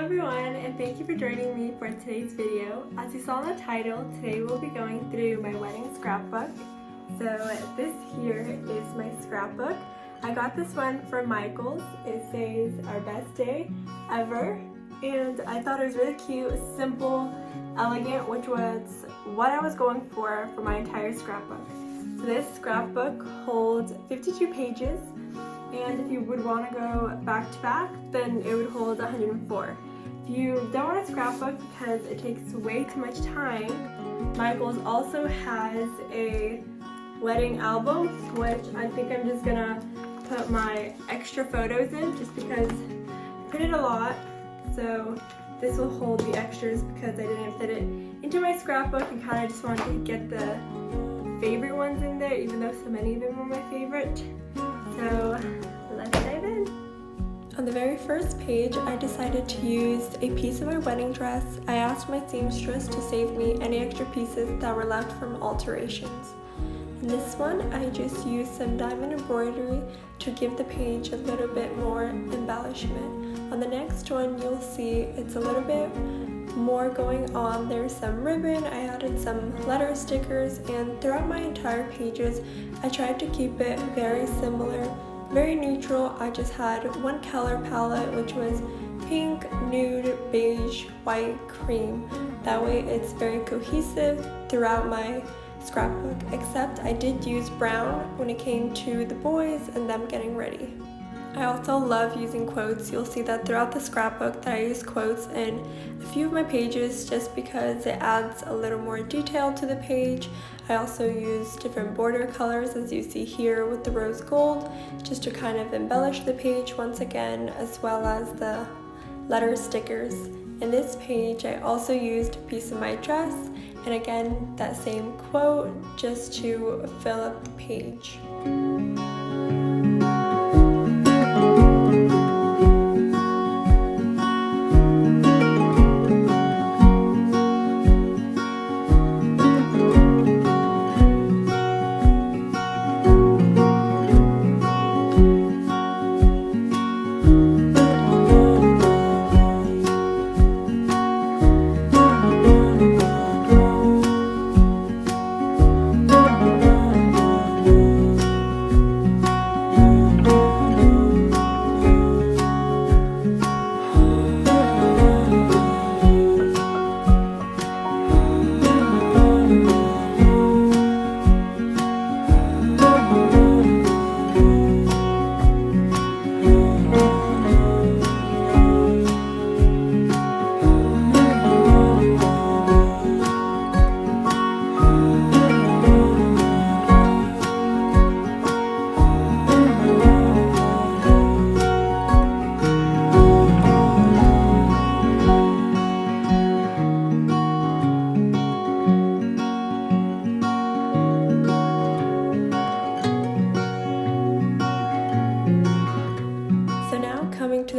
everyone, and thank you for joining me for today's video. As you saw in the title, today we'll be going through my wedding scrapbook. So this here is my scrapbook. I got this one from Michael's. It says our best day ever, and I thought it was really cute, simple, elegant, which was what I was going for my entire scrapbook. So this scrapbook holds 52 pages. And if you would want to go back to back, then it would hold 104. If you don't want a scrapbook because it takes way too much time, Michael's also has a wedding album, which I think I'm just gonna put my extra photos in just because I printed a lot. So this will hold the extras because I didn't fit it into my scrapbook and kind of just wanted to get the favorite ones in there, even though so many of them were my favorite. So let's dive in. On the very first page, I decided to use a piece of my wedding dress. I asked my seamstress to save me any extra pieces that were left from alterations. In this one, I just used some diamond embroidery to give the page a little bit more embellishment. On the next one, you'll see it's a little bit more going on. There's some ribbon, I added some letter stickers, and throughout my entire pages I tried to keep it very similar, very neutral. I just had one color palette, which was pink, nude, beige, white, cream. That way it's very cohesive throughout my scrapbook, except I did use brown when it came to the boys and them getting ready. I also love using quotes. You'll see that throughout the scrapbook that I use quotes in a few of my pages just because it adds a little more detail to the page. I also use different border colors, as you see here with the rose gold, just to kind of embellish the page once again, as well as the letter stickers. In this page I also used a piece of my dress and again that same quote just to fill up the page.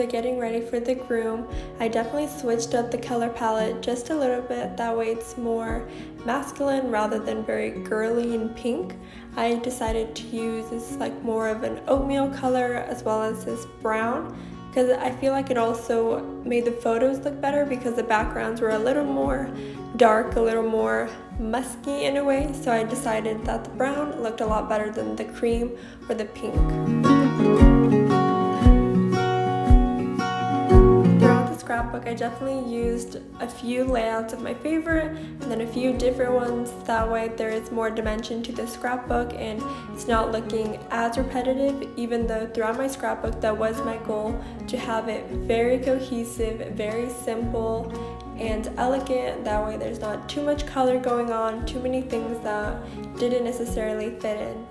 Getting ready for the groom, I definitely switched up the color palette just a little bit. That way it's more masculine rather than very girly and pink. I decided to use this like more of an oatmeal color as well as this brown because I feel like it also made the photos look better because the backgrounds were a little more dark, a little more musky in a way. So I decided that the brown looked a lot better than the cream or the pink. Scrapbook, I definitely used a few layouts of my favorite and then a few different ones. That way there is more dimension to the scrapbook and it's not looking as repetitive, even though throughout my scrapbook that was my goal, to have it very cohesive, very simple and elegant. That way there's not too much color going on, too many things that didn't necessarily fit in.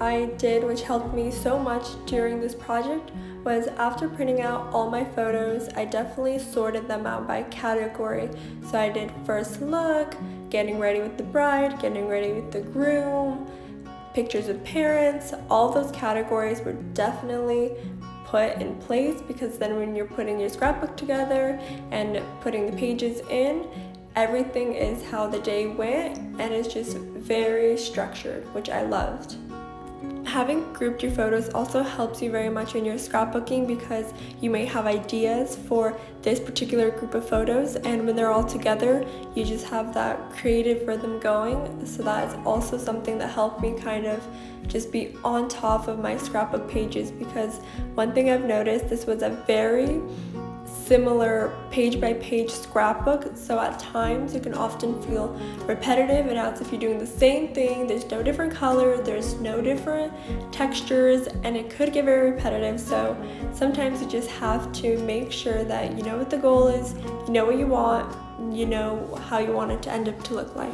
I did, which helped me so much during this project, was after printing out all my photos, I definitely sorted them out by category. So I did first look, getting ready with the bride, getting ready with the groom, pictures of parents. All those categories were definitely put in place, because then when you're putting your scrapbook together and putting the pages in, everything is how the day went, and it's just very structured, which I loved. Having grouped your photos also helps you very much in your scrapbooking, because you may have ideas for this particular group of photos, and when they're all together, you just have that creative rhythm going. So that's also something that helped me kind of just be on top of my scrapbook pages, because one thing I've noticed, this was a very similar page by page scrapbook, so at times it can often feel repetitive, and as if you're doing the same thing. There's no different color, there's no different textures, and it could get very repetitive. So sometimes you just have to make sure that you know what the goal is, you know what you want, you know how you want it to end up to look like.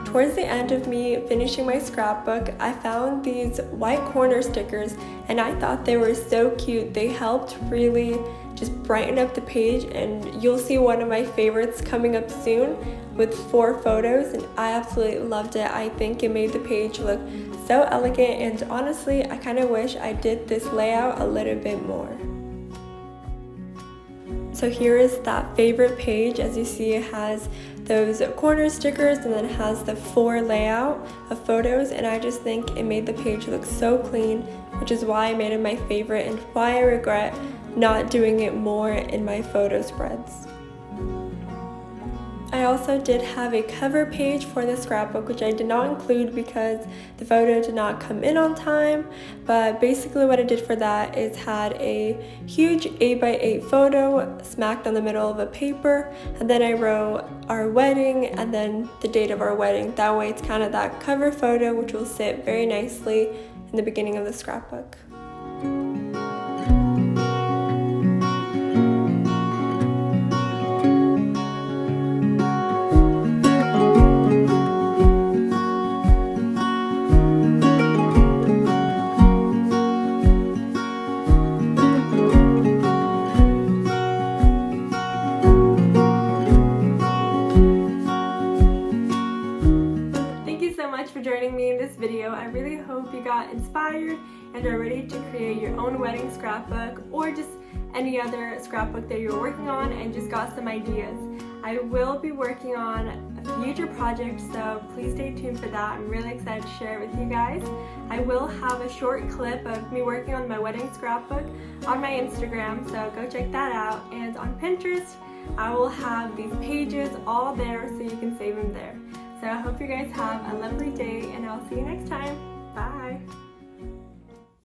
Towards the end of me finishing my scrapbook, I found these white corner stickers, and I thought they were so cute. They helped really just brighten up the page, and you'll see one of my favorites coming up soon with 4 photos, and I absolutely loved it. I think it made the page look so elegant, and honestly, I kind of wish I did this layout a little bit more. So here is that favorite page. As you see, it has those corner stickers, and then it has the 4 layout of photos, and I just think it made the page look so clean, which is why I made it my favorite and why I regret not doing it more in my photo spreads. I also did have a cover page for the scrapbook, which I did not include because the photo did not come in on time, but basically what I did for that is had a huge 8x8 photo smacked on the middle of a paper, and then I wrote our wedding and then the date of our wedding. That way it's kind of that cover photo, which will sit very nicely in the beginning of the scrapbook. For joining me in this video. I really hope you got inspired and are ready to create your own wedding scrapbook, or just any other scrapbook that you're working on and just got some ideas. I will be working on a future project, so please stay tuned for that. I'm really excited to share it with you guys. I will have a short clip of me working on my wedding scrapbook on my Instagram, so go check that out. And on Pinterest, I will have these pages all there so you can save them there. So I hope you guys have a lovely day, and I'll see you next time. Bye!